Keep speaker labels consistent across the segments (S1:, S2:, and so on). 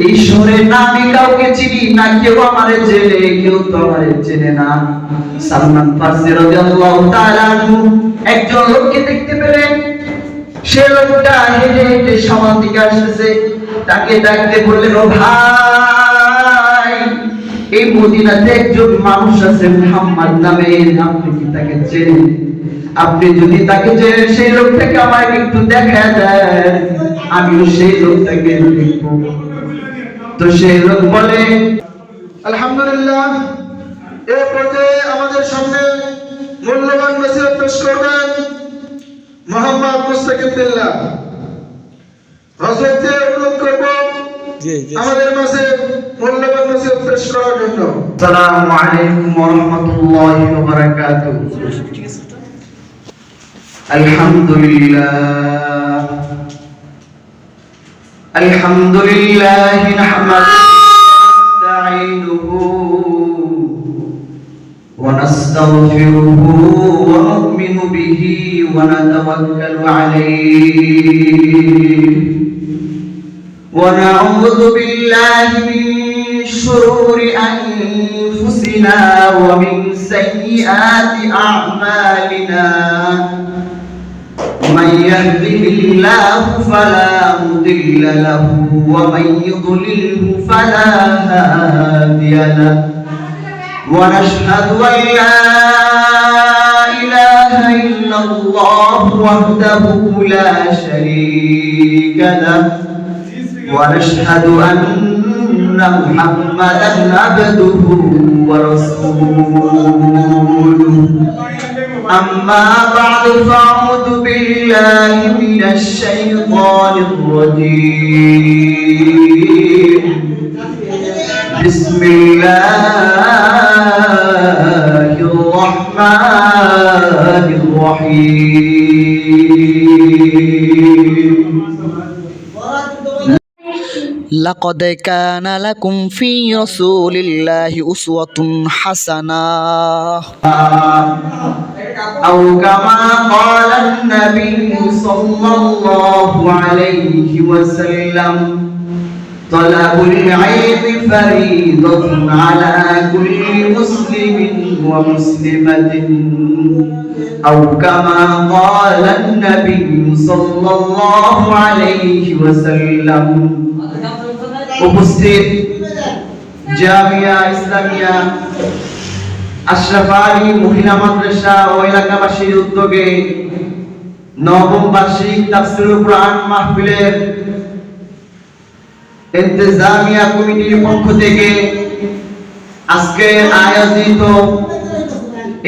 S1: এই শহরে না আমি কাউকে চিনি না, কেউ আমারে চেনে, কেউ তো আমারে চেনে না। সালমান ফারসি রাদিয়াল্লাহু তাআলা আনহু একজন লোককে দেখতে পেলেন। সে লোকটা হেঁটে হেঁটে সামনের দিকে আসতেছে। তাকে ডাকতে বললেন, ও ভাই, এই মদিনাতে একজন মানুষ আছে মুহাম্মদ নামে, আপনি কি তাকে চেনেন? আপনি যদি তাকে চেনেন, সেই লোকটাকে আমাকে একটু দেখা দেন, আমিও সেই লোকটাকে দেখব। তো সেই লোক বলে,
S2: আলহামদুলিল্লাহ, এই পর্যায়ে আমাদের সামনে মূল্যবান নসিহত পেশ করবেন মোহাম্মদ মুস্তাকিম বিল্লাহ। হযরতকে অনুরোধ করব আমাদের মাঝে মূল্যবান নসিহত পেশ করার জন্য।
S1: আসসালামু আলাইকুম ওয়া রাহমাতুল্লাহি ওয়া বারাকাতুহু। আলহামদুলিল্লাহ আলহামদুলিল্লাহ নাহমাদুহু ওয়া নাস্তাগফিরুহু ওয়া নু'মিনু বিহি ওয়া নাতাওয়াক্কালু আলাইহি ওয়া নাউযু বিল্লাহি মিন শুরুরি আনফুসিনা ওয়া মিন সাইয়্যাতি আ'মালিনা। من يهده الله فلا مضل له ومن يضلله فلا هادي له ونشهد أن لا إله إلا الله وحده لا شريك له ونشهد أن محمدا عبده ورسوله. أما بعد فأعوذ بالله من الشيطان الرجيم. بسم الله الرحمن الرحيم.
S3: لقد كان لكم في رسول الله أسوة حسنة
S1: أو كما قال النبي صلى الله عليه وسلم طلب العلم فريضة على كل مسلم ومسلمة أو كما قال النبي صلى الله عليه وسلم. উপস্থিত জামিয়া ইসলামিয়া আশরাফ আলী মহিলা মাদ্রাসা ও এলাকাবাসীর উদ্যোগে নবম বার্ষিক তাফসীরুল কুরআন মাহফিলের ইন্তেজামিয়া কমিটির পক্ষ থেকে আজকে আয়োজিত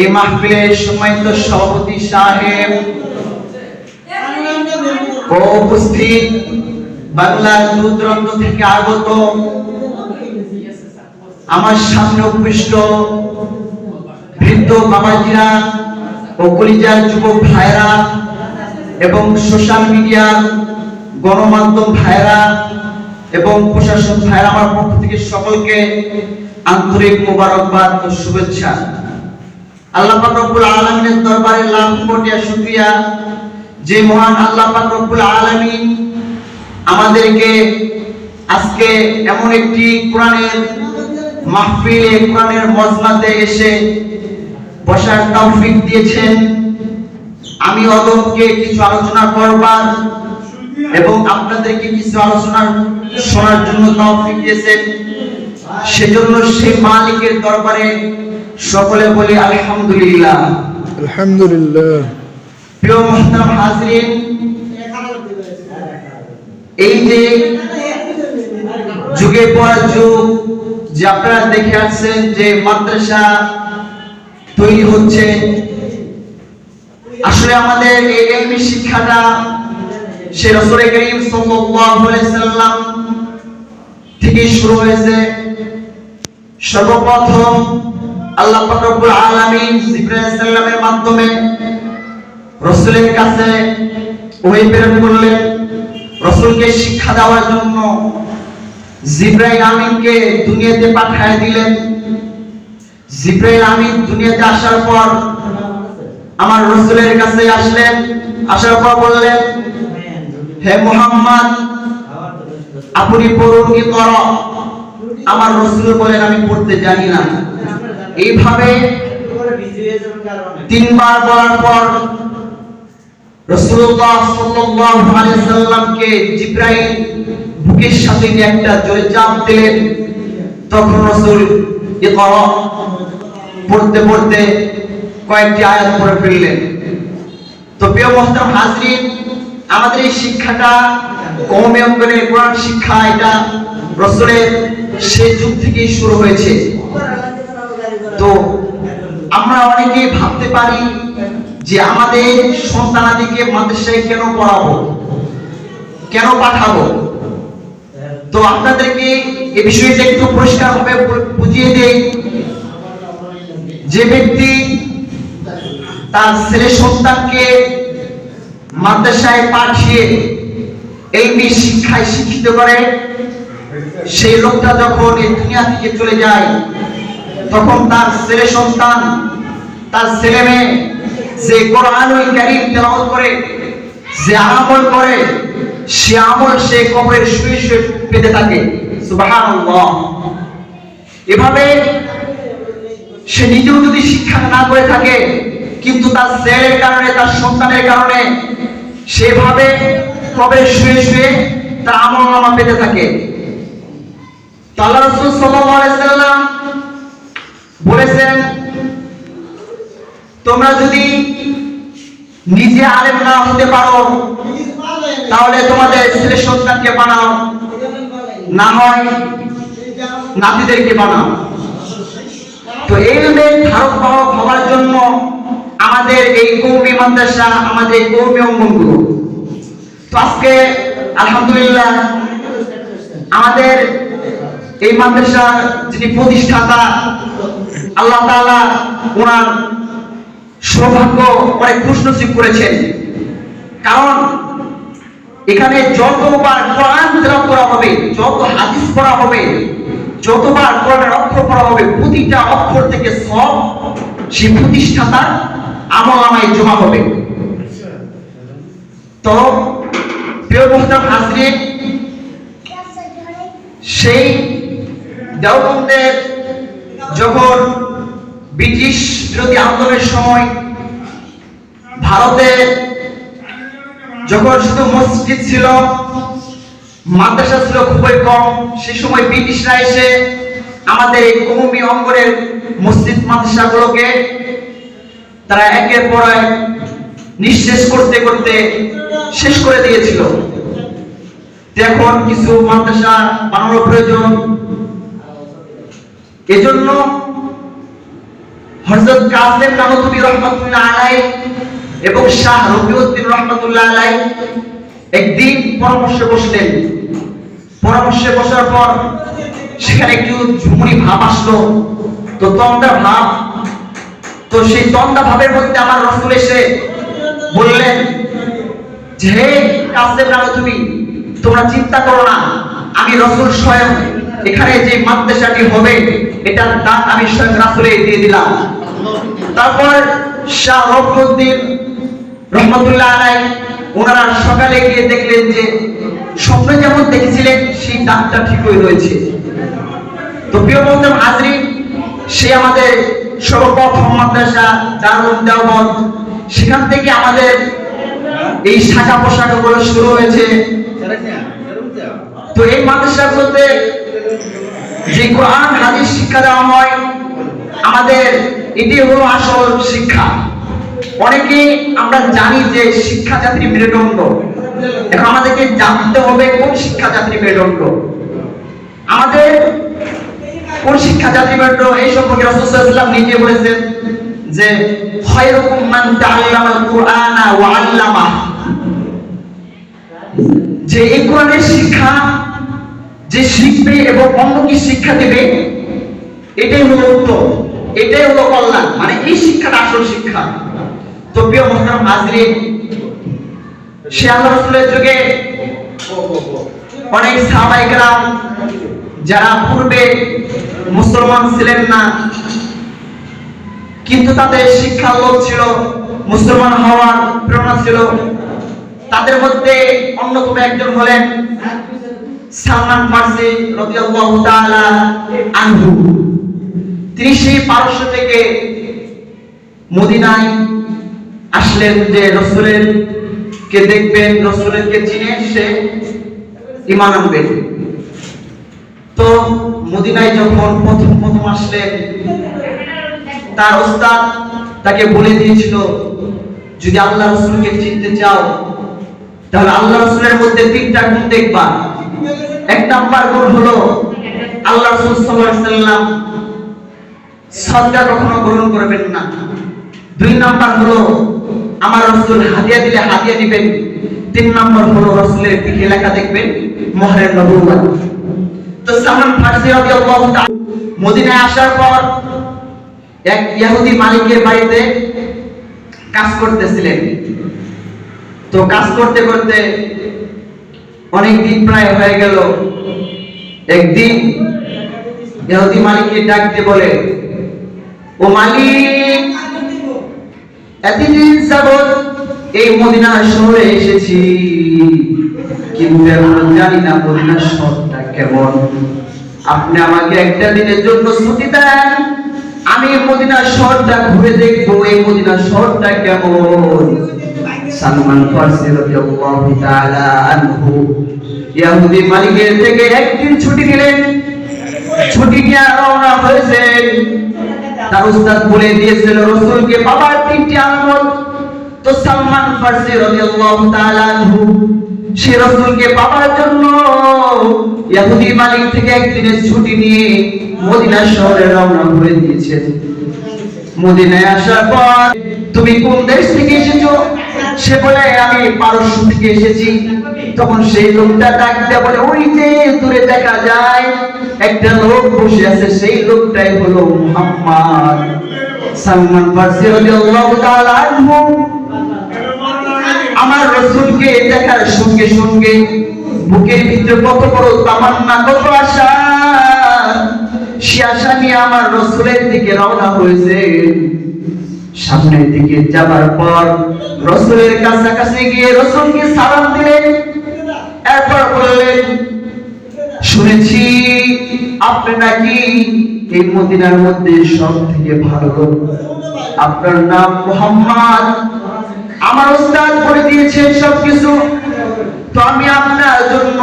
S1: এই মাহফিলের সম্মানিত সভাপতি সাহেব ও উপস্থিত বাংলার দূর দূরান্ত থেকে আগত আমার সামনে উপবিষ্ট বৃদ্ধ বাবাজিরা ও কলিজার যুবক ভাইরা এবং সোশ্যাল মিডিয়া গণমাধ্যম ভাইরা এবং প্রশাসন ভাইরা, আমার পক্ষ থেকে সকলকে আন্তরিক মোবারকবাদ ও শুভেচ্ছা। আল্লাহ পাক রব্বুল আলামিনের দরবারে লাখ কোটি শুকরিয়া যে মহান আল্লাহ পাক রব্বুল আলামিন আমাদেরকে আজকে এমন একটি কোরআনের মাহফিলে, কোরআনের মজমাতে এসে বসার তৌফিক দিয়েছেন। আমি অদমকে কিছু আলোচনা করবার এবং আপনাদেরকে কিছু আলোচনা শোনার জন্য তৌফিক দিয়েছেন, সেজন্য সেই মালিকের দরবারে সকলে বলি আলহামদুলিল্লাহ।
S2: আলহামদুলিল্লাহ।
S1: প্রিয় মুহতারাম হাজিরিন, এই যে যুগের পর যুগ যে আপনারা দেখে আসছেন যে মাদ্রাসা তৈরি হচ্ছে, আসলে আমাদের এই ইলমি শিক্ষাটা সে রাসূল করিম সাল্লাল্লাহু আলাইহি সাল্লাম থেকে শুরু হয়েছে। সর্বপ্রথম আল্লাহ পাক রব্বুল আলামিন জিবরাইল আলাইহিস সালামের মাধ্যমে রাসূলের কাছে ওহী প্রেরণ করলেন রাসূলকে শিক্ষা দেওয়ার জন্য। জিবরাইল আমিনকে দুনিয়াতে পাঠিয়ে দিলেন। জিবরাইল আমিন দুনিয়াতে আসার পর আমার রাসূলের কাছে আসলেন। আসার পর বললেন, হে মুহাম্মদ, আপনি পড়ুন ইকরা। আমার রাসূল বলেন আমি পড়তে জানি না। এইভাবে তিনবার বলার পর রাসূলুল্লাহ সাল্লাল্লাহু আলাইহি সাল্লামকে জিবরাইল বুকের সাথে নিয়ে একটা জোরে চাপ দিলেন। তখন রাসূল ইকরা পড়তে পড়তে কয়েকটি আয়াত পড়ে ফেললেন। তো প্রিয় মুহতারাম হাজরিন, আমাদের এই শিক্ষাটা কওমে অঙ্গনে কোরআন শিক্ষা, এটা রাসূলের সেই যুগ থেকেই শুরু হয়েছে। তো আমরা অনেকেই ভাবতে পারি যে আমাদের সন্তানাদিকে মাদ্রাসায় কেন পড়াবো, কেন পাঠাবো। তো আপনাদেরকে এই বিষয়টা একটু পরিষ্কারভাবে বুঝিয়ে দেই। যে ব্যক্তি তার ছেলে সন্তানকে মাদ্রাসায় পাঠিয়ে ইলমি শিক্ষায় শিক্ষিত করে, সেই লোকটা যখন এই দুনিয়া থেকে চলে যায়, তখন তার ছেলে সন্তান, তার ছেলে মেয়ে যে কোরআনুল কারীম তেলাওয়াত করে, যে আমল করে, সে আমল সে কবরে শুয়ে শুয়ে পেতে থাকে। সুবহানাল্লাহ। এভাবে সে নিজেও যদি শিক্ষা না করে থাকে, কিন্তু তার ছেলের কারণে, তার সন্তানের কারণে সেভাবে কবরে শুয়ে শুয়ে তার আমলনামা পেতে থাকে। তো আল্লাহ রাসূল সাল্লাল্লাহু আলাইহি সাল্লাম বলেছেন, তোমরা যদি নিজে আলেম না হতে পারো, তাহলে তোমাদের ছেলে সন্তানকে বানাও, না হয় নাতিদেরকে বানাও। তো ইলমের ধারক বাহক হওয়ার জন্য আমাদের এই কওমি মাদ্রাসা, আমাদের এই কওমি অঙ্গনগুলো। তো আজকে আলহামদুলিল্লাহ আমাদের এই মাদ্রাসার যিনি প্রতিষ্ঠাতা, আল্লাহ তাআলা ওনার সৌভাগ্য অনেক খুশনসিব করেছেন। কারণ এখানে যতবার কোরআন তেলাওয়াত করা হবে, যত হাদিস পড়া হবে, যতবার কোরআনের অক্ষর পড়া হবে, প্রতিটা অক্ষর থেকে সওয়াব সেই প্রতিষ্ঠাতার আমলনামায় জমা হবে। তো প্রিয় মুহতারাম হাজরিন, সেই দেওবন্দের যখন ব্রিটিশ বিরোধী আন্দোলনের সময় ভারতে যখন শুধু মসজিদ ছিল, মাদ্রাসা ছিল খুবই কম, সেই সময় ব্রিটিশরা এসে আমাদের এই কওমি অঙ্গনের মসজিদ মাদ্রাসাগুলোকে তারা একের পর এক নিঃশেষ করতে করতে শেষ করে দিয়েছিল। এখন কিছু মাদ্রাসা বানানোর প্রয়োজন। এজন্য হযরত কাসেম নানুতুবি রাহমাতুল্লাহ আলাইহি এবং শাহ রবিউদ্দিন রাহমাতুল্লাহ আলাইহি একদিন পরামর্শে বসলেন। পরামর্শে বসার পর সেখানে একটু ঝুমুনি ভাব আসলো, তো তন্দা ভাব। তো সেই তন্দা ভাবের মধ্যে আমার রাসূল এসে বললেন যে, হে কাসেম নানুতুবি, তোমরা চিন্তা করো না, আমি রাসূল স্বয়ং এখানে যে মাদ্রাসাটি হবে এটার দান আমি স্বয়ং রাসূলে দিয়ে দিলাম। তারপর শাহ রবিউদ্দিন রাহমাতুল্লাহ আলাইহি ওনারা সকালে গিয়ে দেখলেন যে স্বপ্নে যেমন দেখেছিলেন সেই দানটা ঠিকই রয়েছে। তো প্রিয় মুহতারাম হাজরিন, সে আমাদের সর্বপ্রথম মাদ্রাসা দারুল দেওবন্দ, সেখান থেকে আমাদের এই শাখা প্রশাখাগুলো শুরু হয়েছে। তো এই মাদ্রাসাগুলোতে যে কোরআন হাদিস শিক্ষা দেওয়া হয়, আমাদের এটি হলো আসল শিক্ষা। অনেকে আমরা জানি যে শিক্ষা জাতির মেরুদণ্ড, এখন আমাদেরকে জানতে হবে কোন শিক্ষা জাতির মেরুদণ্ড, আমাদের কোন শিক্ষা জাতির মেরুদণ্ড। এই সম্পর্কে রাসূল সাল্লাল্লাহু আলাইহি ওয়াসাল্লাম নিজে বলেছেন যে খায়রুকুম মান তাআল্লামাল কুরআনা ওয়া আল্লামা, যে এই কোরআনের শিক্ষা যে শিখবে এবং অন্যকে শিক্ষা দেবে, এটাই হলো উত্তম, এটাই হলো কল্যাণ, মানে এই শিক্ষাটা আসল শিক্ষা। তো প্রিয় মুহতারাম হাজরিন, সে আল্লাহ রাসূলের যুগে অনেক সাহাবায়ে কেরাম যারা পূর্বে মুসলমান ছিলেন না, কিন্তু তাদের শিক্ষার লোভ ছিল, মুসলমান হওয়ার প্রেরণা ছিল, তাদের মধ্যে অন্যতম একজন হলেন সালমান ফারসি রাদিয়াল্লাহু তাআলা আনহু, তিনি সেই পারস্য থেকে মদিনায় আসলেন যে রাসূলের কে দেখবেন, রাসূলের কে চিনে সে ঈমান আনবেন। তো মদিনায় যখন প্রথম আসলেন, তার ওস্তাদ তাকে বলে দিয়েছিল যদি আল্লাহ রাসূলকে চিনতে চাও তাহলে আল্লাহ রাসূলের মধ্যে তিনটা গুণ দেখবা। এক নাম্বার গুণ হলো আল্লাহ রাসূল সাল্লাল্লাহু আলাইহি ওয়াসাল্লাম সাদকা কখনো গ্রহণ করবেন না। দুই নাম্বার হলো আমার রাসূল হাদিয়া দিলে হাদিয়া দিবেন। তিন নাম্বার হলো রাসূলের পিঠে লেখা দেখবেন মোহরে নবুয়ত। তো সালমান ফারসি রাদিয়াল্লাহু তাআলা মদিনায় আসার পর এক ইহুদি মালিকের বাড়িতে কাজ করতেছিলেন। তো কাজ করতে করতে অনেক দিন প্রায় হয়ে গেল। একদিন ইহুদি মালিককে ডাক দিয়ে বলে, ও মালিক, এতদিন যাবত এই মদিনা শহরে এসেছি, কিন্তু এখন জানি না মদিনা শহরটা কেমন। আপনি আমাকে একটা দিনের জন্য ছুটি দেন, আমি মদিনা শহরটা ঘুরে দেখবো এই মদিনা শহরটা কেমন। সালমান ফারসি রাদিয়াল্লাহু তাআলা আনহু ইহুদি মালিকের থেকে একদিন ছুটি নিলেন। ছুটি নিয়ে রওনা হয়েছেন। তার উস্তাদ বলে দিয়েছিল রাসূলকে পাবার তিনটি আলামত। তো সালমান ফারসি রাদিয়াল্লাহু তাআলা আনহু সে রাসূলকে পাবার জন্য ইহুদি মালিক থেকে একদিনের ছুটি নিয়ে মদিনা শহরে রওনা হয়ে দিয়েছেন। মদিনায় আসার পর তুমি কোন দেশ থেকে এসেছো? সে বলে আমি পারস্য থেকে এসেছি। তখন সেই লোকটা ডাক দিয়ে বলে, ওই যে দূরে দেখা যায় একটা লোক বসে আছে, সেই লোকটাই হলো মুহাম্মদ। সালমান ফারসি রাদিয়াল্লাহু তাআলা আনহু আমার রাসূলকে দেখার সঙ্গে সঙ্গে বুকের ভিতরে কত বড় তামান্না, কত আশা, সে আশা নিয়ে আমার রাসূলের দিকে রওনা হয়েছে। সামনের দিকে যাবার পর রাসূলের কাছাকাছি গিয়ে রাসূলকে সালাম দিলেন। এরপর বললেন, শুনেছি আপনি নাকি এই মদিনার মধ্যে সব থেকে ভালো লোক, আপনার নাম মুহাম্মদ। আমার ওস্তাদ বলে দিয়েছেন সবকিছু। তো আমি আপনার জন্য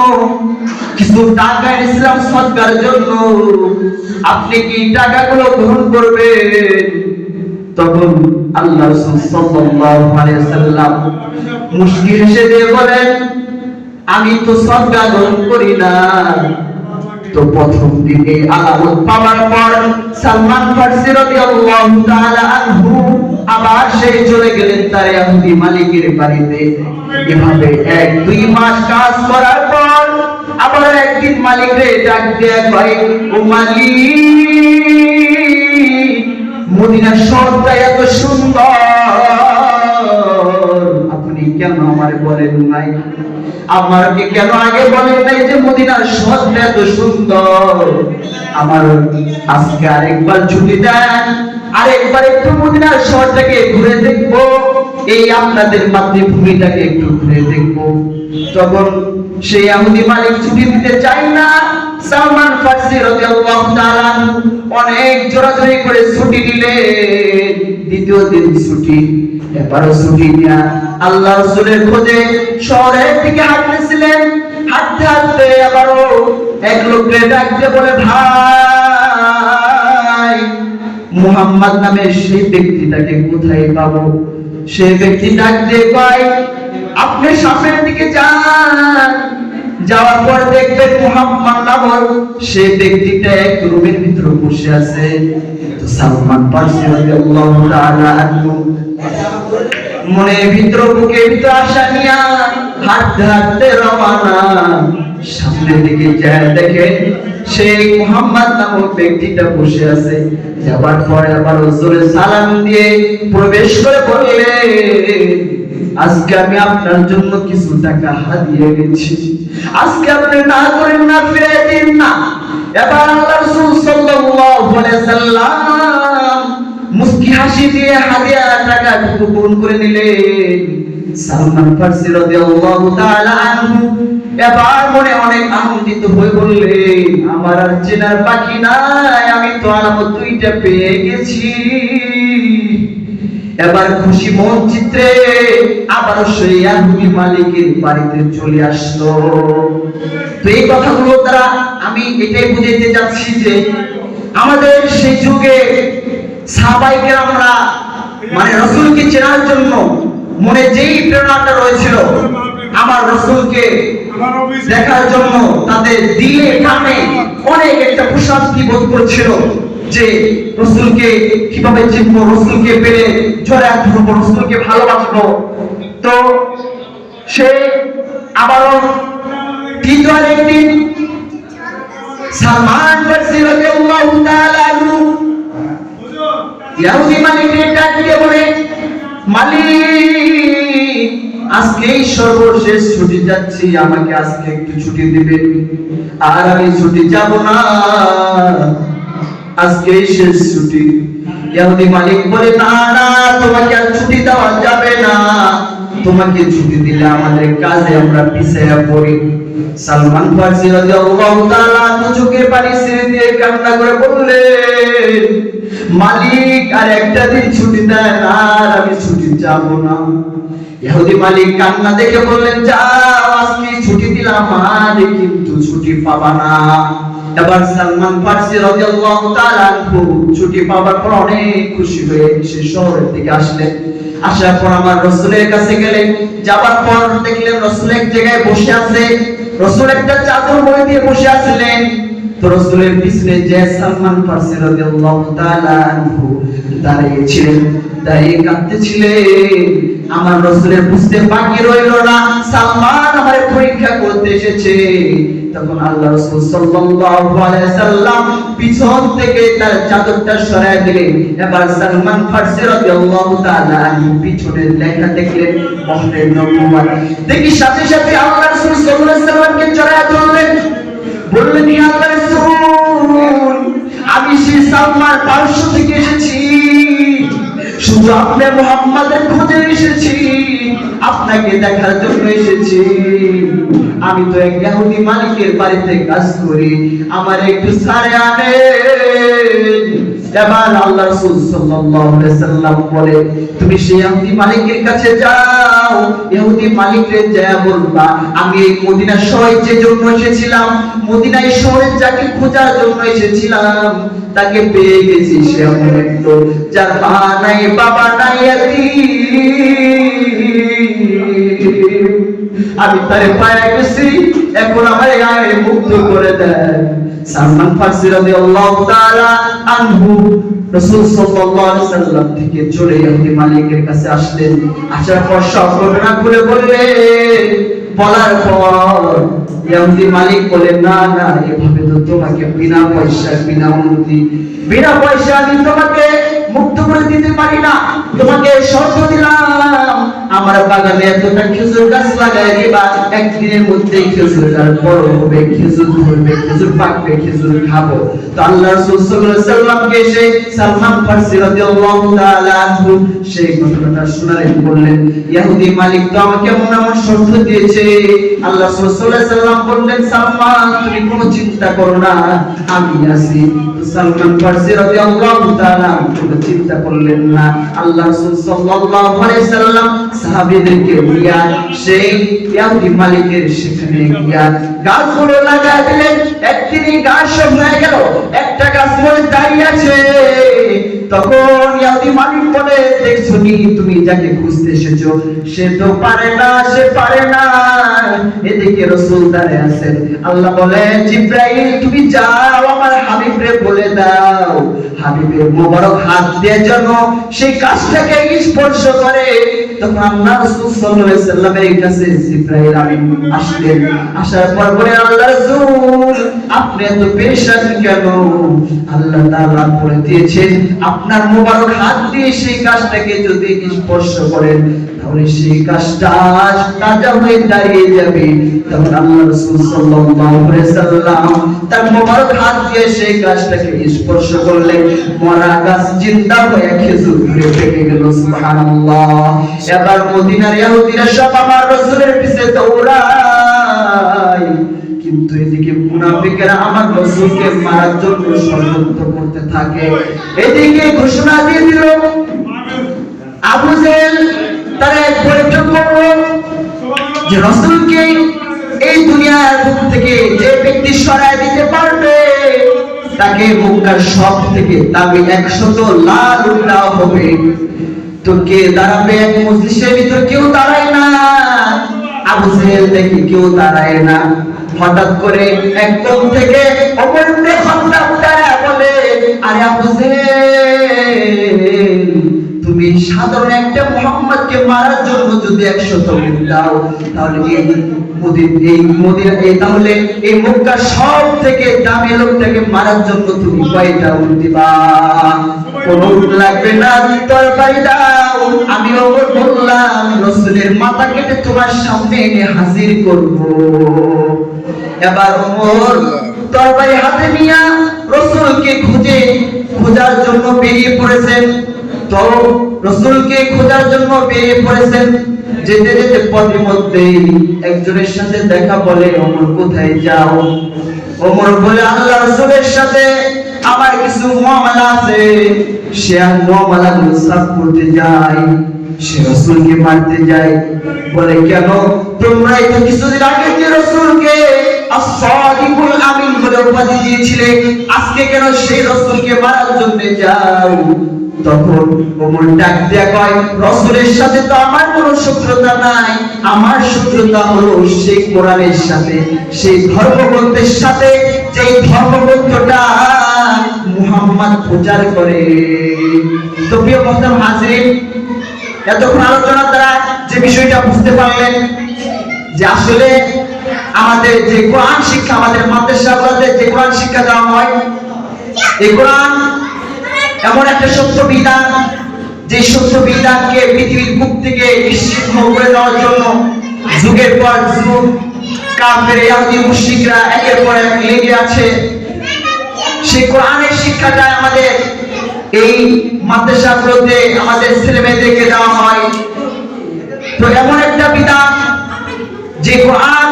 S1: কিছু টাকা এনেছিলাম সদকার জন্য, আপনি কি টাকাগুলো গ্রহণ করবেন? তখন আল্লাহ রাসূল সাল্লাল্লাহু আলাইহি ওয়াসাল্লাম মুস্কি হেসে দিয়ে বলেন, আমি তো সদকা গ্রহণ করি না। তো প্রথম দিনে আলামত পাওয়ার পর সালমান ফারসি রাদিয়াল্লাহু তাআলা আনহু আবার সেই চলে গেলেন তার ইহুদি মালিকের বাড়িতে। এভাবে 1-2 মাস কাজ করার পর আবার একদিন মালিকরে ডাক দিয়ে কয়, ও মালিক, মদিনা শহরটা এত সুন্দর, আপনি কেন আমারে বলেন নাই? আমাকে কেন আগে বলেন নাই যে মদিনার শহরটা এত সুন্দর? আমার আজকে আরেকবার ছুটি দেন, আরেকবার একটু মদিনার শহরটাকে ঘুরে দেখবো, এই আপনাদের মাতৃভূমিটাকে একটু ঘুরে দেখবো। তখন সেই ইহুদি মালিক ছুটি দিতে চায় না। সালমান ফারসি রাদিয়াল্লাহু তাআলা অনেক জোরাজোরি করে ছুটি নিলেন। দ্বিতীয় দিন ছুটি, এবারও ছুটি নিয়ে আল্লাহ রাসূলের খোঁজে শহরের দিকে হাঁটতেছিলেন। হাঁটতে হাঁটতে আবারও এক লোককে ডাক দিয়ে বলে, ভাই, মুহাম্মদ নামের সেই ব্যক্তিটাকে কোথায় পাবো? সেই ব্যক্তি ডাক দিয়ে কয়, আপনি সামনের দিকে যান, যাওয়ার পর দেখবেন মুহাম্মদ নামক সেই ব্যক্তিটা এক রুমের ভিতরে বসে আছে। তো সালমান ফারসি রাদিয়াল্লাহু তাআলা আনহু মনের ভিতর বুকের ভিতর আশা নিয়ে হাঁটতে হাঁটতে রওনা। সামনের দিকে যায় দেখেন সেই মুহাম্মদ নামক ব্যক্তিটা বসে আছে। যাবার পরে আবার হুজুরে সালাম দিয়ে প্রবেশ করে বললেন, আজকে আমি আপনার জন্য কিছু টাকা হাদিয়া এনেছি, আজকে আপনি না করেন না, ফিরে দিন না। এবার আল্লাহ রাসূল সাল্লাল্লাহু আলাইহি সাল্লাম মুস্কি হাসি দিয়ে হাদিয়া টাকা গোপন করে নিলেন। সালমান ফারসি রাদিয়াল্লাহু তাআলা আনহু এবার মনে অনেক আনন্দিত হয়ে বললেন, আমার আর চেনার বাকি নাই, আমি তো আলামত দুইটা পেয়ে গেছি। এবার খুশি মন চিত্রে আবার সেই ইয়াহুদি মালিকের বাড়িতে চলে আসলো। তো এই কথাগুলো দ্বারা আমি এটাই বুঝাইতে যাচ্ছি যে আমাদের সেই যুগে সাহাবায়ে কেরামরা মানে রাসূলকে চেনার জন্য মনে যেই প্রেরণাটা রয়েছিল, আমার রাসূলকে দেখার জন্য তাদের দিলে কানে অনেক একটা প্রশান্তি বোধ করছিল যে রাসূলকে কিভাবে চিনবো, রাসূলকে পেলে জড়ায় ধরবো, রাসূলকে ভালোবাসবো। তো সে আবারও তৃতীয় একদিন সালমান ফারসি রাদিয়াল্লাহু তাআলা আনহু ইয়াহুদি মালিককে ডাক দিয়ে বলে, মালিক আজকেই সর্বশেষ ছুটি যাচ্ছি, আমাকে আজকে একটু ছুটি দিবেন, আর আমি ছুটি যাব না, আজকেই শেষ ছুটি। ইহুদি মালিক বলে, না না, তোমাকে আর ছুটি দেওয়া যাবে না, তোমাকে ছুটি দিলে আমাদের কাজে আমরা পিছিয়ে পড়ি। সালমান ফারসি রাদিয়াল্লাহু তাআলা চোখের পানি ছেড়ে দিয়ে কান্না করে বললেন, মালিক আর একটা দিন ছুটি দেন, আর আমি ছুটি যাব না। ইহুদি মালিক কান্না দেখে বললেন, যাও, আজকে ছুটি দিলাম, আর কিন্তু ছুটি পাবা না। এবার সালমান ফারসি রাদিয়াল্লাহু তাআলা আনহু ছুটি পাবার পর অনেক খুশি হয়ে সে শহরের দিকে আসলেন। আসার পর আমার রাসূলের কাছে গেলেন, যাবার পর দেখলেন রাসূল এক জায়গায় বসে আছে, রাসূল একটা চাদর মুড়ি দিয়ে বসে আছিলেন। তো রাসূলের পিছনে যে সালমান ফারসি রাদিয়াল্লাহু তাআলা আনহু দাঁড়িয়ে ছিলেন, দাঁড়িয়ে কাঁদতেছিলেন। আমার রাসূলের বুঝতে বাকি রইল না সালমান আমারে পরীক্ষা করতে এসেছে। তখন আল্লাহ রাসূল সাল্লাল্লাহু আলাইহি সাল্লাম পিছন থেকে তার চাদরটা সরায় দিলেন। এবার সালমান ফারসি রাদিয়াল্লাহু তাআলা আনহু পিছনে লেখা দেখলেন মুহরে নবুয়ত। দেখি সাথে সাথে আল্লাহ রাসূল সাল্লাল্লাহু আলাইহি সাল্লামকে জড়ায় ধরলেন, বললেন, ইয়া আল্লাহ রাসূল, আমি সেই সালমান পারস্য থেকে এসেছি, শুধু আপনার মুহাম্মাদের খোঁজে এসেছি, আপনাকে দেখার জন্য এসেছি। আমি তো এক ইহুদি মালিকের বাড়িতে কাজ করি, আমার একটু ছাড়ে আনেন। এবার আল্লাহ রাসূল সাল্লাল্লাহু আলাইহি সাল্লাম বলে, তুমি সেই ইহুদি মালিকের কাছে যাও, ইহুদি মালিককে যা বলবা আমি এই মদিনা শহরে যে জন্য এসেছিলাম, মদিনা শহরে যাকে খোঁজার জন্য এসেছিলাম তাকে পেয়ে গেছি। সে এমন এক লোক যার মা নাই, বাবা নাই, আমি তারে পায়ে গেছি, এখন আমার আয় মুক্ত করে দেন। সালমান ফারসি রাদিয়াল্লাহু তাআলা আনহু রাসূল সাল্লাল্লাহু আলাইহি সাল্লাম থেকে চলে ইহুদি মালিকের কাছে আসলেন। আসার পর সব ঘটনা খুলে বললেন। বলার পর ইহুদি মালিক বলে, না না, এভাবে তো তোমাকে বিনা পয়সা, বিনা অনুমতি, বিনা পয়সা আমি তোমাকে মুক্ত করে দিতে পারি না। তোমাকে শর্ত দিলাম, আমার বাগানে এতটা খেজুর গাছ লাগাই দিবা, একদিনের মধ্যেই খেজুর গাছ বড় হবে, খেজুর ধরবে, খেজুর পাকবে, খেজুর খাবো। তো আল্লাহ রাসূল সাল্লাল্লাহু আলাইহি সাল্লামকে এসে সালমান ফারসি রাদিয়াল্লাহু তাআলা আনহু সেই ঘটনাটা শোনালেন। বললেন, ইহুদি মালিক তো আমাকে এমন এমন শর্ত দিয়েছে। আল্লাহ রাসূল সাল্লাল্লাহু আলাইহি সাল্লাম বললেন, সালমান, তুমি কোনো চিন্তা করো না, আমি আছি। তো সালমান ফারসি রাদিয়াল্লাহু তাআলা কোনো চিন্তা করলেন না। আল্লাহ রাসূল সাল্লাল্লাহু আলাইহি সাল্লাম সাহাবীদেরকে নিয়ে সেই ইহুদি মালিকের সেখানে গিয়া গাছগুলো লাগায় দিলেন। একদিনই গাছ সব হয়ে গেল, একটা গাছ মরে দাঁড়িয়ে আছে। তখন ইহুদি মালিক বলে, দেখছো নি, তুমি যাকে খুঁজতে এসেছো সে তো পারে না, সে পারে না। এদিকে রাসূল দাঁড়িয়ে আছেন। আল্লাহ বলে, জিবরাইল, তুমি যাও আমার হাবিবরে বলে দাও, হাবিবের মোবারক হাত দিয়ে যেন সেই গাছটাকে স্পর্শ করে। তখন আল্লাহ রাসূল সাল্লাল্লাহু আলাইহি সাল্লামের কাছে জিবরাইল আমিন আসলেন। আসার পর বলে, আল্লাহ রাসূল, আপনি এত পেরেশান কেন? আল্লাহ তাআলা বলে দিয়েছেন, আপনার মোবারক হাত দিয়ে সেই গাছটাকে যদি স্পর্শ করেন তাহলে সেই কাজটা তাজা হয়ে দাঁড়িয়ে যাবে। তখন আল্লাহ রাসূল সাল্লাল্লাহু আলাইহি সাল্লাম তার মোবারক হাত দিয়ে সেই গাছটাকে স্পর্শ করলেন, মরা গাছ জিন্দা হয়ে খেজুর ধরে পেকে গেল। সুবহানাল্লাহ। এবার মদিনার ইহুদিরা সব আমার রাসূলের পিছে দৌড়ায়, কিন্তু এদিকে মুনাফিকেরা আমার রাসূলকে মারার জন্য ষড়যন্ত্র করতে থাকে। এদিকে ঘোষণা দিয়ে দিল, আবু জেহেল তারা এক বৈঠক করলো যে রাসূলকে এই দুনিয়ার বুক থেকে যে ব্যক্তি সরায় দিতে পারবে তাকে মক্কার সব থেকে দামি 100 লাল উট দেওয়া হবে। তো কে দাঁড়াবে? এক মজলিসের ভিতর কেউ দাঁড়ায় না। আবু জেহেল দেখি কেউ দাঁড়ায় না। হঠাৎ করে একদম থেকে ওমর ইবনে খাত্তাব দাঁড়ায় বলে, আরে আবু জেহেল, তুমি সাধারণ একটা মুহাম্মদকে মারার জন্য যদি 100 উট দাও, তাহলে তাহলে এই মক্কার সব থেকে দামি লোকটাকে মারার জন্য তুমি কয়টা উট দিবা? কোন উট লাগবে না, তরবারি দাও। আমি ওমর বললাম, রাসূলের মাথা কেটে তোমার সামনে এনে হাজির করব। এবার ওমর তরবারি হাতে নিয়ে রাসূলকে খোঁজার জন্য বেরিয়ে পড়েছেন। তো রাসূলকে খোঁজার জন্য বেরিয়ে পড়েছেন। যেতে যেতে পথের মধ্যে একজনের সাথে দেখা, বলে, ওমর কোথায় যাও? ওমর বলে, আল্লাহ রাসূলের সাথে আমার কিছু মুআমালা আছে, সে মুআমালাগুলো সাফ করতে যায়, সে রাসূলকে মারতে যায়। বলে, কেন? তোমরা এই কিছুদিন আগে যে রাসূলকে as-সাদিকুল আমিন বলে উপাধি দিয়েছিলে, আজকে কেন সেই রাসূলকে মারার জন্য যাও? তখন ওমর ডাক দিয়া কয়, রাসূলের সাথে তো আমার কোনো শত্রুতা নাই, আমার শত্রুতা হলো সেই কোরআনের সাথে, সেই ধর্মগ্রন্থের সাথে, যেই ধর্মগ্রন্থটা মুহাম্মদ প্রচার করে। তো প্রিয় মুহতারাম হাজিরিন, এতক্ষণ আলোচনা দ্বারা যে বিষয়টা বুঝতে পারলেন যে আসলে আমাদের যে কোরআন শিক্ষা, আমাদের মাদ্রাসাগুলোতে যে কোরআন শিক্ষা দেওয়া হয়, এই কোরআন এমন একটা সত্য বিধান, যে সত্য বিধানকে পৃথিবীর বুক থেকে নিশ্চিহ্ন করে দেওয়ার জন্য যুগের পর যুগ কাফের ইহুদি মুশরিকরা একের পর এক লেগে আছে। সেই কোরআনের শিক্ষাটা আমাদের এই মাদ্রাসাগুলোতে আমাদের ছেলেমেয়েদেরকে দেওয়া হয়। তো এমন একটা বিধান, যে কোরআন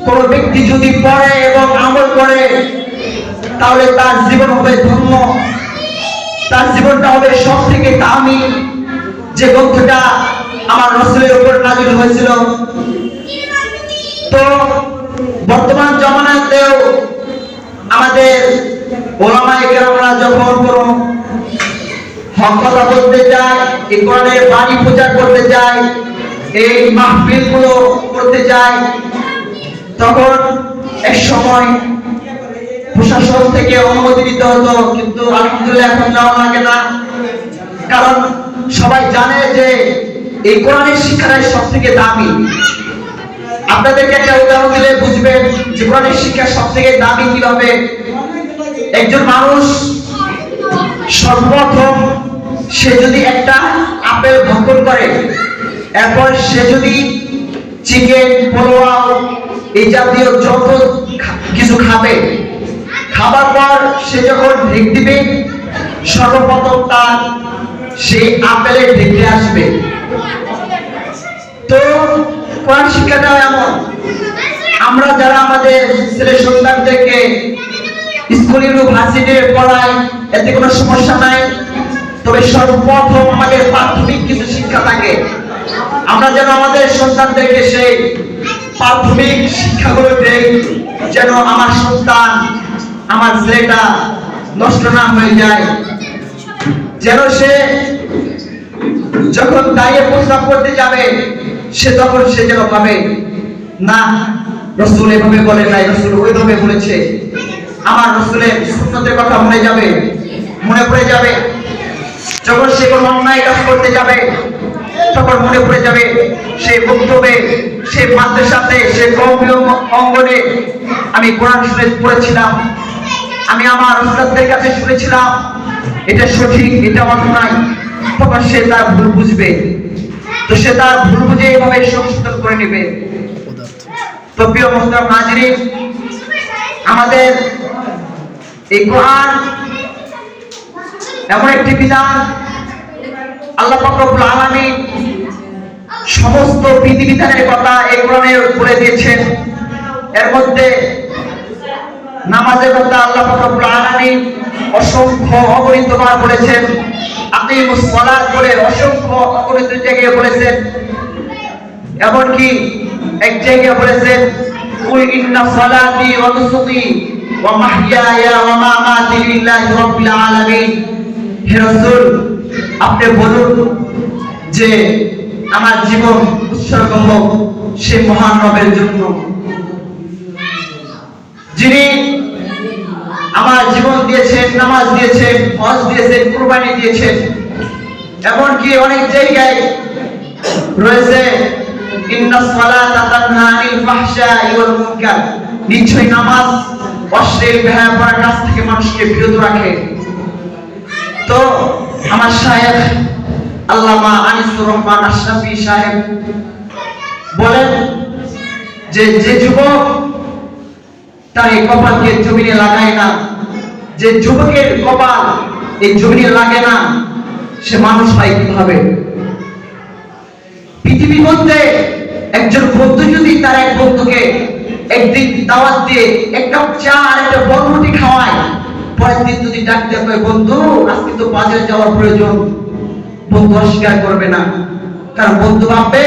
S1: কোন ব্যক্তি যদি পড়ে এবং আমল করে, তাহলে তার জীবন হবে ধন্য, তার জীবনটা হবে সব থেকে দামি। যে গ্রন্থটা আমার রাসূলের উপর নাযিল হয়েছিল। তো বর্তমান জামানাতেও আমাদের ওলামায়ে কেরামরা যখন কোনো হক কথা বলতে যায়, এই কোরআনের বাণী প্রচার করতে যায়, এই মাহফিলগুলো করতে যায়, তখন এক সময় প্রশাসন থেকে অনুমতি দিতে হতো, কিন্তু আলহামদুলিল্লাহ এখন যাওয়া লাগে না। কারণ সবাই জানে যে এই কোরআনের শিক্ষাটাই সব থেকে দামি। আপনাদেরকে একটা উদাহরণ দিলে বুঝবেন যে কোরআনের শিক্ষা সব থেকে দামি কিভাবে। একজন মানুষ সর্বপ্রথম সে যদি একটা আপেল ভক্ষণ করে, এরপর সে যদি চিকেন, পোলাও এই জাতীয় যত কিছু খাবে, খাবার পর সে যখন ঢেক দিবে, সর্বপ্রথম তার সেই আপেলের ঢেকে আসবে। তো কোরআন শিক্ষাটা এমন, আমরা যারা আমাদের ছেলে সন্তানদেরকে স্কুল ইউনিভার্সিটিতে পড়াই, এতে কোনো সমস্যা নাই। তবে সর্বপ্রথম আমাদের প্রাথমিক কিছু শিক্ষা থাকে, আমরা যেন আমাদের সন্তানদেরকে সেই প্রাথমিক শিক্ষাগুলো দেই, যেন আমার সন্তান, আমার ছেলেটা নষ্ট না হয়ে যায়, যেন সে যখন দাঁড়িয়ে প্রস্রাব করতে যাবে তখন সে যেন ভাবে না রাসূল এভাবে বলে নাই, রাসূল ওইভাবে বলেছে। আমার রাসূলের সুন্নতের কথা মনে পড়ে যাবে। যখন সে কোনো অন্যায় কাজ করতে যাবে, তখন মনে পড়ে যাবে সে বক্তব্যে, সে মাদ্রাসাতে, সে কওমীয় অঙ্গনে আমি কোরআন পড়েছিলাম, আমি আমার উস্তাদদের কাছে শুনেছিলাম এটা সঠিক, এটা অন্যায়। তখন সে তার ভুল বুঝবে। তো সে তার ভুল বুঝে এইভাবে সংশোধন করে নেবে। তো প্রিয় মুহতারাম হাজিরিন, আমাদের এই কোরআন এমন একটি বিধান, আল্লাহ পাক রব্বুল আলামিন সমস্ত বিধিবিধানের কথা এই কোরআনে বলে দিয়েছেন। এর মধ্যে নামাজের কথা আল্লাহ পাক রব্বুল আলামিন অসংখ্য অগণিতবার বলেছেন। আকিমুস সালাত বলে অসংখ্য অগণিত জায়গায় বলেছেন। এমনকি এক জায়গায় বলেছেন, কুল ইন্না সালাতি ওয়া নুসুকি ওয়া মাহইয়ায়া ওয়া মামাতি লিল্লাহি রাব্বিল আলামিন। হে রাসূল, আপনি বলুন যে আমার জীবন উৎসর্গ হোক সে মহান রবের জন্য, যিনি আমার জীবন দিয়েছেন, নামাজ দিয়েছেন, হজ দিয়েছেন, কুরবানি দিয়েছেন। এমনকি অনেক জায়গায় রয়েছে ইন্নাস সালাতা তানহা আনিল ফাহশাই ওয়াল মুনকার, নিশ্চয়ই নামাজ অশ্লীল বেহায়াপনার কাছ থেকে মানুষকে বিরত রাখে। তো আমার শায়েখ আল্লামা আনিসুর রহমান আশরাফি সাহেব বলেন যে যে যুবক তার এই কপালকে জমিনে লাগায় না, যে যুবকের কপাল এই জমিনে লাগে না, সে মানুষ হয় কিভাবে? পৃথিবীর মধ্যে একজন বন্ধু যদি তার এক বন্ধুকে একদিন দাওয়াত দিয়ে এক কাপ চা আর একটা বরবটি খাওয়ায়, পরের দিন যদি ডাক দিয়ে কয় বন্ধু আজকে তো বাজারে যাওয়ার প্রয়োজন, বন্ধু অস্বীকার করবে না। কারণ বন্ধু ভাববে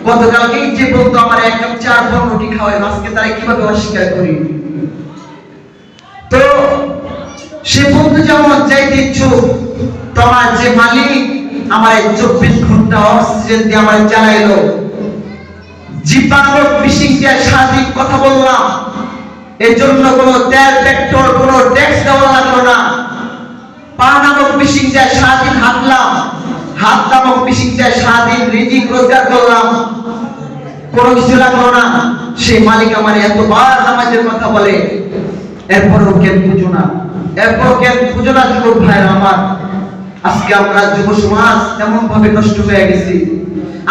S1: গতকালকে যে বন্ধু আমার এক কাপ চা আর বরবটি খাওয়ায়, আজকে তারা কিভাবে অস্বীকার করি? তো সে বন্ধু যেমন চাইতে ইচ্ছুক, তোমার যে মালিক আমার 24 ঘন্টা অক্সিজেন দিয়ে আমার চালাইলো, জীবাণুক মিশিং দিয়ে সারাদিন কথা বললাম, এর জন্য কোনো তেল পেট্রোল কোনো ট্যাক্স দেওয়া লাগলো না। পা নামক মিশিং দিয়ে সারাদিন হাঁটলাম, হাত নামক মিশিং দিয়ে সারাদিন রিজিক রোজগার করলাম, কোনো কিছু লাগলো না। সেই মালিক আমার এতবার নামাজের কথা বলে, এরপরও কেন বুঝো না, এরপরও কেন বুঝো না যুবক ভাইরা আমার। আজকে আমরা যুব সমাজ এমন ভাবে নষ্ট হয়ে গেছি,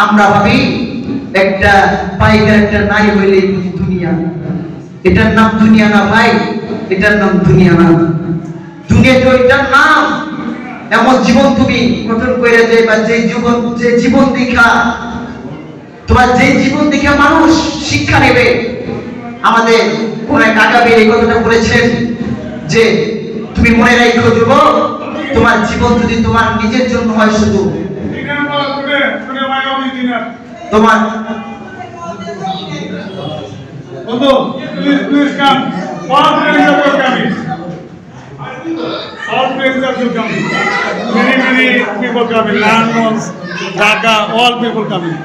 S1: আমরা ভাবি একটা পাইকার একটা নারী হইলেই বুঝি দুনিয়া। এটার নাম দুনিয়া না ভাই, এটার নাম দুনিয়া না। দুনিয়া তো এটার নাম। এমন জীবন তুমি গঠন করে যে বা যে জীবন দেখা তোমার যে জীবন দেখা মানুষ শিক্ষা নেবে। আমাদের কোন এক আকাবির এই কথাটা বলেছেন যে তুমি মনে রাখো যুবক, তোমার জীবন যদি তোমার নিজের জন্য হয়, শুধু তোমার
S2: বন্ধু please come all friends are coming, all friends are coming, many people coming, Landmons, Dhaka, all people coming.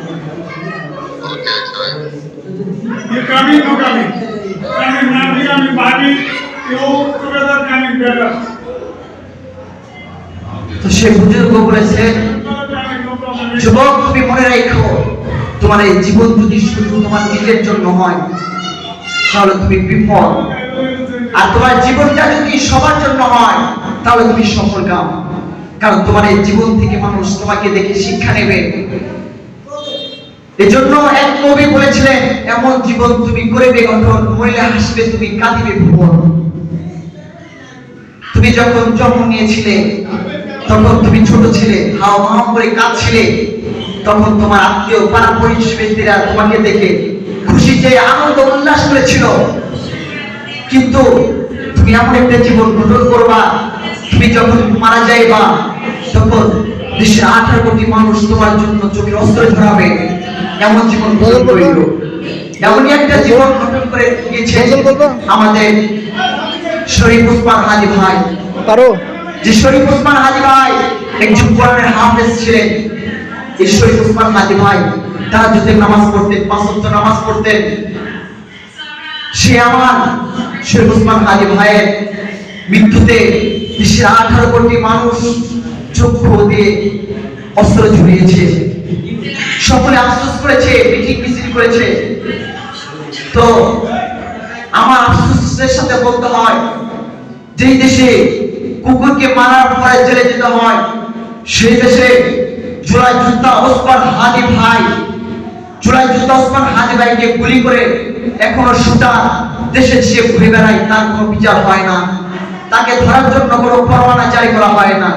S2: You coming, no coming, not coming, Bobby, you together coming better.
S1: তো সে বুজুর্গ বলেছে, যুবক তুমি মনে রাখো, তোমার এই জীবন যদি শুধু তোমার নিজের জন্য হয় তাহলে তুমি বিফল, আর তোমার জীবনটা যদি সবার জন্য হয় তাহলে তুমি সফলকাম। কারণ তোমার এই জীবন থেকে মানুষ তোমাকে দেখে শিক্ষা নেবে। এজন্য এক কবি বলেছিলেন, এমন জীবন তুমি করবে গঠন, মহিলা হাসবে তুমি কাঁদিবে ভুবন। তুমি যখন জন্ম নিয়েছিলে তখন তুমি ছোট ছিলে, হাও হাও করে কাঁদছিলে, তখন তোমার আত্মীয় পাড়া পরিবেশীরা তোমাকে দেখে খুশিতে আনন্দ উল্লাস করেছিল। কিন্তু তুমি এমন একটা জীবন গঠন করবা, তুমি যখন মারা যাইবা তখন দেশের 18 কোটি মানুষ তোমার জন্য চোখে অস্ত্র ধরাবে। এমন জীবন গঠন করিল, এমনই একটা জীবন গঠন করে গিয়েছে আমাদের শরীফ ওসমান হাজী ভাই। যে শরীফ ওসমান হাজী ভাই একজন কোরআনের হাফেজ ছিলেন। এই শরীফ ওসমান হাজী ভাই তাহাজ্জুদের নামাজ পড়তেন, 5 ওয়াক্ত নামাজ পড়তেন। সে আমার শরীফ ওসমান হাজী ভাইয়ের মৃত্যুতে দেশের 18 কোটি মানুষ চক্ষু দিয়ে অস্ত্র ঝুলিয়েছে, সকলে আফসোস করেছে, মিটিং মিছিল করেছে। তো আমার আফসোসের সাথে বলতে হয়, যেই দেশে কুকুরকে মারার পরে জেলে যেতে হয়, সেই দেশে জুলাই যোদ্ধা ওসমান হাদি ভাই, জুলাই যোদ্ধা ওসমান হাদি ভাইকে গুলি করে এখনো শুটা দেশে সে ঘুরে বেড়ায়, তার কোনো বিচার হয় না, তাকে ধরার জন্য কোনো পরোয়ানা জারি করা হয় না।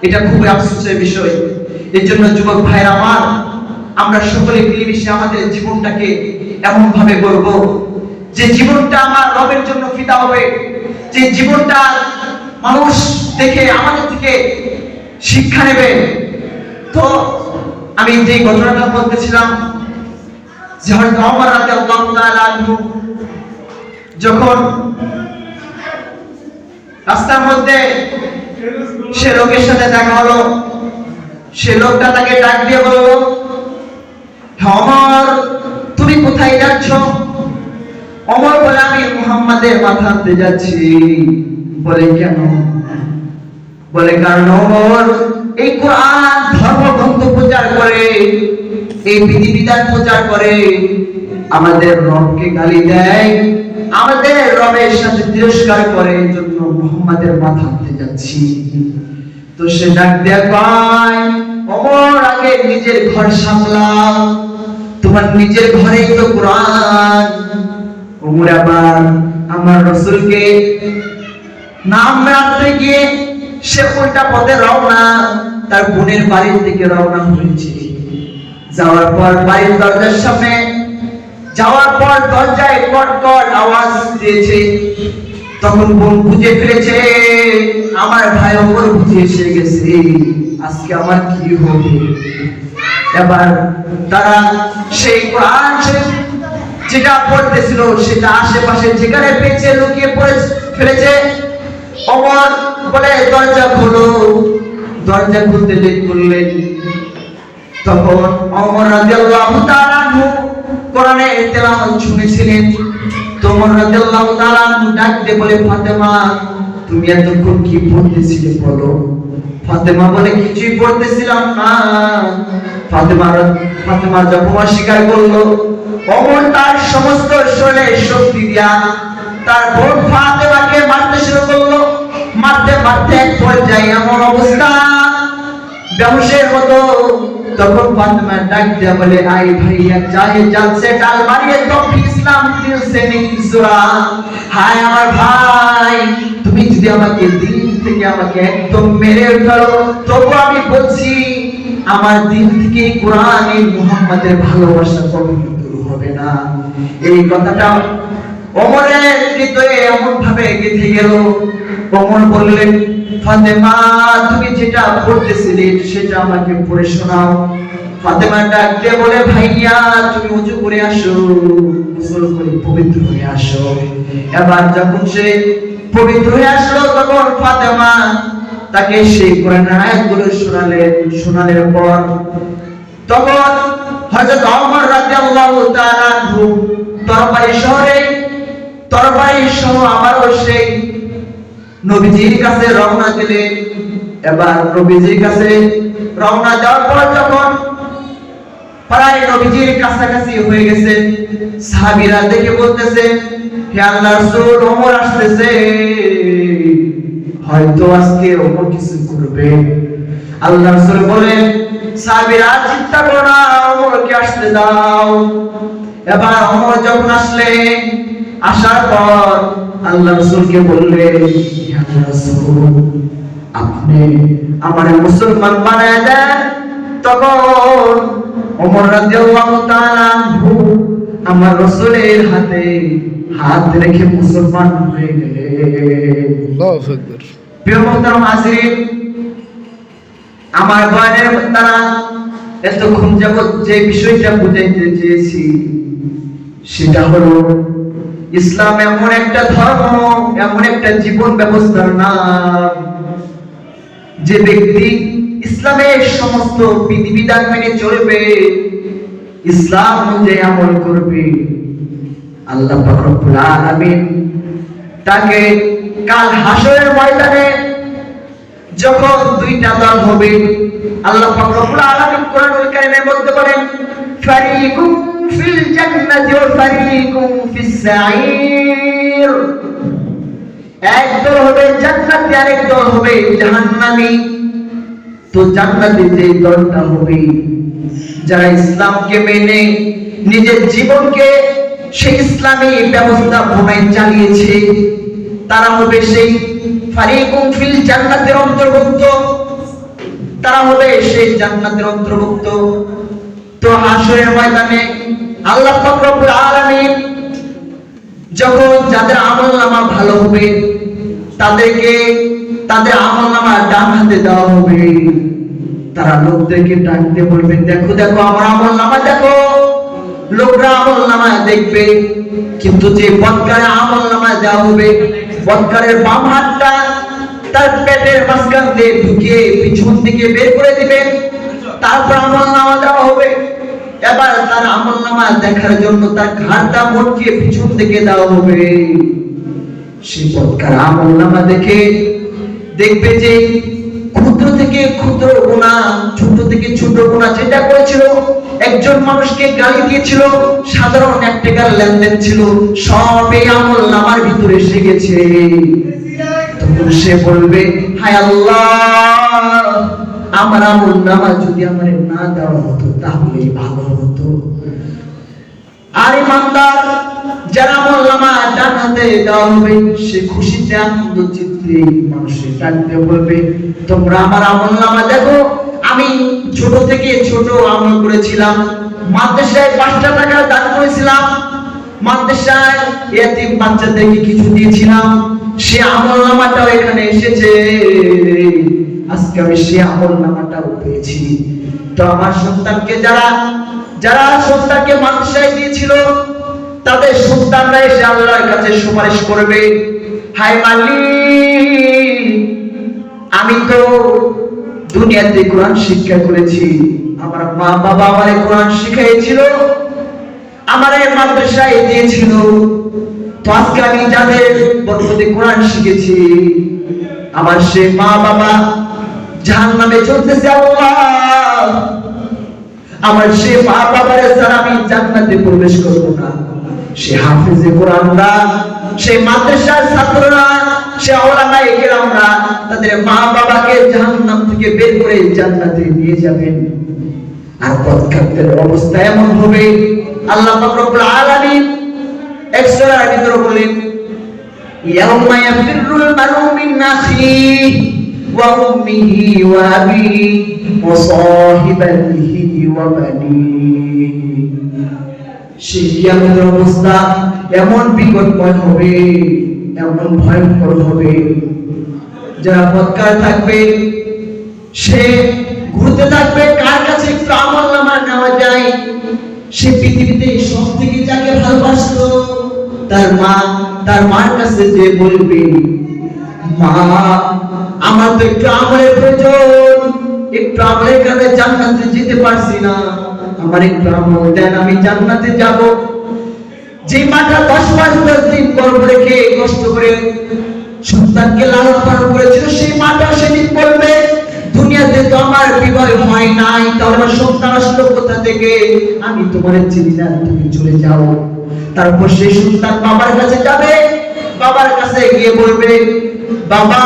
S1: এটা খুবই আফসোসের বিষয়। এর জন্য যুবক ভাইরা আমার, আমরা সকলে মিলেমিশে আমাদের জীবনটাকে এমন ভাবে গড়ব যে জীবনটা আমার রবের জন্য ফিদা হবে, যে জীবনটা মানুষ দেখে আমাদের থেকে শিক্ষা নেবে। তো আমি যে ঘটনাটা বলতেছিলাম যে হযরত ওমর রাদিয়াল্লাহু তাআলা আনহু যখন রাস্তার মধ্যে সে লোকের সাথে দেখা হলো, সে লোকটা তাকে ডাক দিয়ে বলল, ওমর তুমি কোথায় যাচ্ছ? ওমর বলে, আমি মুহাম্মাদের মাথা আনতে যাচ্ছি। বলে কেন? বলে কারণ ওমর এই কোরআন ধর্মগ্রন্থ প্রচার করে, এই বিধিবিধান প্রচার করে, আমাদের রবকে গালি দেয়, আমাদের রবের সাথে তিরস্কার করে, এই জন্য মুহাম্মাদের মাথা আনতে যাচ্ছি। তো সে ডাক দেয়া কয়, ওমর আগে নিজের ঘর সামলাও, তোমার নিজের ঘরেই তো কোরআন। ওমর আবার আমার রাসূলকে নাম রাখতে গিয়ে সে উল্টা পথে রওনা, তার বোনের বাড়ির দিকে রওনা হয়েছে। যাওয়ার পর বাড়ির দরজার সামনে যাওয়ার পর দরজায় কটকট আওয়াজ দিয়েছে। তখন বোন বুঝে ফেলেছে আমার ভাই ওমর বুঝে এসে গেছে, আজকে আমার কি হবে। এবার তারা সেই কোরআন যেটা পড়তেছিল সেটা আশেপাশে যেখানে পেয়েছে লুকিয়ে পড়ে ফেলেছে। ওমর বলে দরজা খোলো, দরজা খুলতে লেট করলেন। তখন ওমর রাদিয়াল্লাহু তাআলা আনহু কোরআনের তেলাওয়াত শুনেছিলেন। তো ওমর রাদিয়াল্লাহু তাআলা আনহু ডাক দিয়ে বলে, ফাতেমা তুমি এতক্ষণ কি পড়তেছিলে বলো? ফাতেমা বলে, কিছুই পড়তেছিলাম না। ফাতেমা যখন অস্বীকার করলো, ওমর তার সমস্ত শরীরে শক্তি দিয়া তার বোন ফাতেমাকে মারতে শুরু করলো। মারতে মারতে এক পর্যায়ে এমন অবস্থা বেহুশের মতো। তখন ফাতেমা ডাক দিয়া বলে, আই ভাইয়া চাহে জালসে ডাল মারিয়ে তো ইসলাম দিল সে নেই সুরা। হায় আমার ভাই, তুমি যদি আমাকে দিল থেকে আমাকে একদম মেরে ফেলো, তবু আমি বলছি আমার দিল থেকে কোরআনে মুহাম্মাদের ভালোবাসা কখনো দূর হবে না। এই কথাটা ওমরের হৃদয়ে এমন ভাবে গেঁথে গেল। ওমর বললেন, ফাতেমা তুমি যেটা পড়তেছিলে সেটা আমাকে পড়ে শোনাও। ফাতেমা ডাক দিয়ে বলে, ভাইয়া তুমি ওযু করে আসো, গোসল করে পবিত্র হয়ে আসো। এবার যখন সে পবিত্র হয়ে আসলো, তখন ফাতেমা তাকে সেই কোরআনের আয়াতগুলো শোনালের পর তখন হযরত ওমর রাদিয়াল্লাহু তাআলা আনহু তরবারি সহ আবারও সেই নবীজির কাছে রওনা দিলেন। এবার নবীজির কাছে রওনা দেওয়ার পর যখন প্রায় নবীজির কাছাকাছি হয়ে গেছে, সাহাবীরা দেখে বলতেছে, হে আল্লাহর রাসূল ওমর আসতেছে, হয়তো আজকে ওমর কিছু করবে। আল্লাহর রাসূল বলেন, সাহাবীরা চিন্তা করো না, ওমরকে আসতে দাও। এবার ওমর যখন আসলেন, আসার পর আল্লাহর রাসূলকে বললেন, হে আল্লাহর রাসূল আপনি আমারে মুসলমান বানায় দেন। তখন ওমর রাদিয়াল্লাহু তাআলা আনহু আমার রাসূলের হাতে হাত রেখে মুসলমান হয়ে গেলেন। আল্লাহু আকবার। প্রিয় মুহতারাম হাজিরিন, আমার বয়ানের দ্বারা এতক্ষণ যাবত যে বিষয়টা বুঝাইতে চেয়েছি সেটা হলো ইসলাম এমন একটা ধর্ম, এমন একটা জীবন ব্যবস্থার নাম, যে ব্যক্তি ইসলামের সমস্ত বিধিবিধান মেনে চলবে, ইসলাম অনুযায়ী আমল করবে, আল্লাহ পাক রব্বুল আলামিন তাকে কাল হাসরের ময়দানে যখন দুইটা দল হবে, আল্লাহ পাক রব্বুল আলামিন কোরআনুল কারীমের মধ্যে বলেন, ফারিকুম ফিল জান্নাতি ওয়া ফারিকুম ফিস সাঈর। এক দল হবে জান্নাতি, আরেক দল হবে জাহান্নামী। তো জান্নাতে যে দলটা হবে যারা ইসলামকে মেনে নিজের জীবনকে সেই ইসলামী ব্যবস্থাপনায় চালিয়েছে, তারা হবে সেই ফারিকুম ফিল জান্নাতের অন্তর্ভুক্ত, তারা হবে সেই জান্নাতের অন্তর্ভুক্ত। তো হাশরের ময়দানে আল্লাহ পাক রব্বুল আলামিন যখন যাদের আমলনামা ভালো হবে তাদেরকে তাদের আমলনামা ডান হাতে দেওয়া হবে, তারা লোকদেরকে ডাক দিয়ে বলবে, দেখো দেখো আমার আমলনামা দেখো। লোকরা আমলনামা দেখবে, কিন্তু যে বদকারে আমলনামা দেওয়া হবে, বদকারের বাম হাতটা তার পেটের মাঝখান দিয়ে ঢুকিয়ে পিছন দিকে বের করে দিবেন, তারপর আমলনামা দেওয়া হবে। এবার তার আমলনামা দেখার জন্য তার ঘাড়টা মটকিয়ে পিছন দিকে দেওয়া হবে। সেই বদকার আমলনামা দেখে দেখবে যে ক্ষুদ্র থেকে ক্ষুদ্র গুনাহ, ছোট থেকে ছোট গুনাহ যেটা করেছিল, একজন মানুষকে গালি দিয়েছিল, সাধারণ 1 টাকার লেনদেন ছিল, সব এই আমলনামার ভিতরে এসে গেছে। তখন সে বলবে, হায় আল্লাহ, আমার আমলনামা যদি আমারে না দেওয়া হতো তাহলে ভালো হতো। আর ইমানদার যারা আমলনামা ডান হাতে দেওয়া হবে, সে খুশিতে আনন্দ চিত্তে মানুষের ডাকতে বলবে, তোমরা আমার আমলনামা দেখো, আমি ছোট থেকে ছোট আমল করেছিলাম, মাদ্রাসায় 5টা টাকা দান করেছিলাম, মাদ্রাসায় এতিম বাচ্চাদেরকে কিছু দিয়েছিলাম, সে আমলনামাটাও এখানে এসেছে, আজকে আমি সে আমলনামাটাও পেয়েছি। তো আমার সন্তানকে যারা সন্তানকে মাদ্রাসায় দিয়েছিল, তাদের সন্তানরা এসে আল্লাহর কাছে সুপারিশ করবে, হায় মালিক, আমি তো দুনিয়াতে কোরআন শিক্ষা করেছি, আমার মা বাবা আমারে কোরআন শিখিয়েছিল, আমারে মাদ্রাসায় দিয়েছিল, তো আজকে আমি যাদের বরকতে কোরআন শিখেছি, আমার সে মা বাবা জাহান্নামে চলতেছে, আল্লাহ আমার সে মা বাবারে ছাড়া আমি জান্নাতে প্রবেশ করব না। সে হাফেজে কোরআনরা, সে মাদ্রাসার ছাত্ররা, সে ওলামায়ে কেরামরা তাদের মা বাবাকে জাহান্নাম থেকে বের করে জান্নাতে নিয়ে যাবেন। আর বদকারদের অবস্থা এমন হবে, আল্লাহ পাক রব্বুল আলামিন এক সূরার ভিতরে বলেন, ইয়াউমা ইয়াফিরুল মারউ মিন আখিহি ওয়া উম্মিহি ওয়া আবিহি ওয়া সাহিবাতিহি ওয়া বানিহি। সেই কিয়ামতের অবস্থা এমন বিকটময় হবে, এমন ভয়ঙ্কর হবে, যারা বদকার থাকবে সে ঘুরতে থাকবে কার কাছে একটু আমলনামা নেওয়া যায়। সে পৃথিবীতে সব থেকে যাকে ভালোবাসতো, তার মার কাছে যে বলবে, মা আমার তো একটু আমলের প্রয়োজন, একটু আমলের কারণে জান্নাতে যেতে পারছি না, আমার একটু আমল দেন, আমি জান্নাতে যাব। যে মাটা 10 মাস 10 দিন গর্ভ রেখে কষ্ট করে সন্তানকে লালন পালন করেছিল, সেই মাটা সেদিন বলবে, দুনিয়াতে তো আমার বিবাহ হয় নাই, তাহলে আমার সন্তান আসলো কোথা থেকে, আমি তোমার চিনি না, তুমি চলে যাও। তারপর সেই সন্তান বাবার কাছে যাবে, বাবার কাছে গিয়ে বলবে, বাবা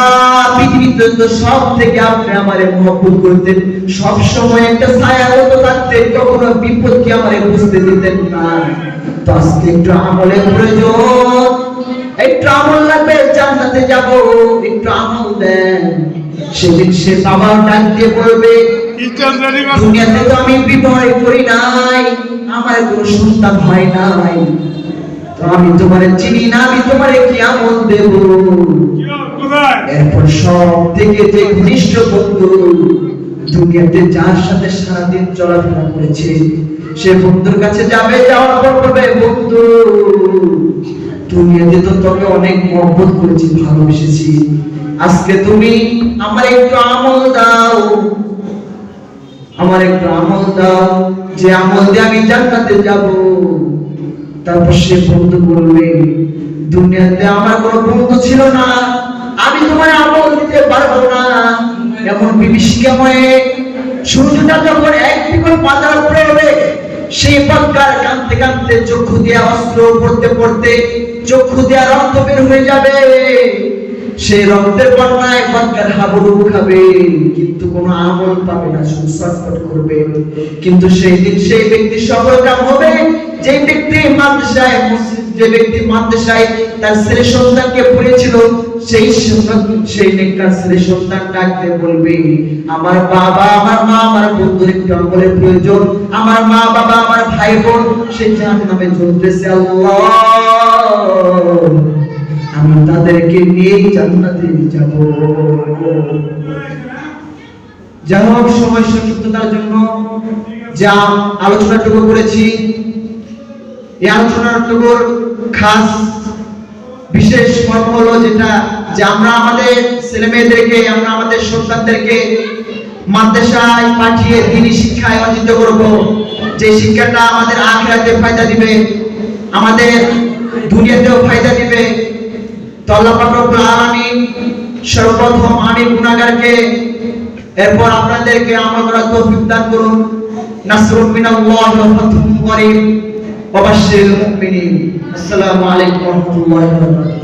S1: পৃথিবীতে তো সব থেকে আপনি আমারে মহব্বত করতেন, সব সময় একটা ছায়ার মতো থাকতেন, কখনো বিপদকে আমারে বুঝতে দিতেন না, তো আজকে একটু আমলের প্রয়োজন, একটু আমল লাগবে, জান্নাতে যাব, একটু আমল দেন। সেদিন সে বাবা ডাক দিয়ে বলবে, দুনিয়াতে তো আমি বিবাহ করি নাই, আমার কোনো সন্তান হয় নাই, তো আমি তোমারে চিনি না, আমি তোমারে কি আমল দেব। এরপর সব থেকে যে ঘনিষ্ঠ বন্ধু, দুনিয়াতে যার সাথে সারাদিন চলাফেরা করেছে, সে বন্ধুর কাছে যাবে, যাওয়ার পর বলবে, বন্ধু দুনিয়াতে তো তোকে অনেক মহব্বত করেছি, ভালোবেসেছি, আজকে তুমি আমার একটু আমল দাও, আমার একটু আমল দাও, যে আমল দিয়ে আমি জান্নাতে যাব। তারপর সে বন্ধু বলবে, দুনিয়াতে আমার কোনো বন্ধু ছিল না, আমি তোমার আমল দিতে পারবো না। এমন বিভীষিকাময় সূর্যটা যখন এক বিকল পাতার উপরে হবে, সেই বদকার কাঁদতে কাঁদতে চক্ষু দিয়ে অস্ত্র পড়তে পড়তে চক্ষু দিয়ে রক্ত বের হয়ে যাবে। সেই রক্তের বন্যায় বদকার হাবুডুবু খাবে, কিন্তু কোনো আমল পাবে না, শুধু ছটফট করবে। কিন্তু সেই দিন সেই ব্যক্তি সফলকাম হবে যে ব্যক্তি মাদ্রাসায়, যে ব্যক্তি মাদ্রাসায় তার ছেলে সন্তানকে পড়িয়েছিল, সেই নেককার ছেলে সন্তান ডাকতে বলবে, আমার বাবা, আমার মা, আমার বন্ধুর একটু আমলের প্রয়োজন, আমার মা বাবা, আমার ভাই বোন সেই জাহান্নামে জ্বলতেছে, আল্লাহ আমি তাদেরকে নিয়ে জান্নাতে যাব। যাই হোক, সময় সংক্ষিপ্ততার জন্য যা আলোচনাটুকু করেছি, এই আলোচনাটুকুর খাস বিশেষ মর্ম হলো যেটা, যে আমরা আমাদের ছেলে মেয়েদেরকে, আমরা আমাদের সন্তানদেরকে মাদ্রাসায় পাঠিয়ে দ্বীনি শিক্ষায় অর্জিত করব, যে শিক্ষাটা আমাদের আখিরাতে ফায়দা দিবে, আমাদের দুনিয়াতেও ফায়দা দিবে। তো আল্লাহ পাক রব্বুল আলামিন সর্বপ্রথম আমি গুনাহগারকে, এরপর আপনাদেরকে আমল করার তৌফিক দান করুন। নাসরুম মিনাল্লাহি ওয়া ফাতহুন করিম ওয়া বাশশিরিল মুমিনিন। আসসালামু আলাইকুম ওয়া রাহমাতুল্লাহি ওয়া বারাকাতুহু।